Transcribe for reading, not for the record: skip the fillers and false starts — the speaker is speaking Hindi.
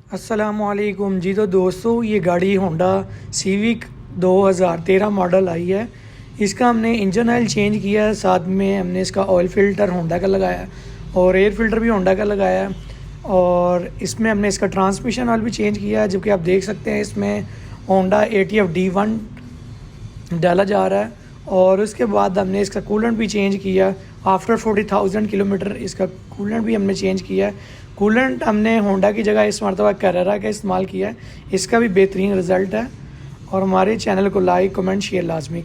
अस्सलामुअलैकुम जी। तो दोस्तों ये गाड़ी होंडा सिविक 2013 मॉडल आई है। इसका हमने इंजन ऑयल चेंज किया है, साथ में हमने इसका ऑयल फ़िल्टर होंडा का लगाया है और एयर फ़िल्टर भी होंडा का लगाया है। और इसमें हमने इसका ट्रांसमिशन ऑयल भी चेंज किया है, जो कि आप देख सकते हैं इसमें होंडा ATF D1 डाला जा रहा है। और उसके बाद हमने इसका कूलेंट भी चेंज किया। आफ्टर 40,000 किलोमीटर इसका कूलेंट भी हमने चेंज किया है। कूलेंट हमने होंडा की जगह इस मरतबा कैरेरा का इस्तेमाल किया है। इसका भी बेहतरीन रिज़ल्ट है। और हमारे चैनल को लाइक कमेंट शेयर लाजमी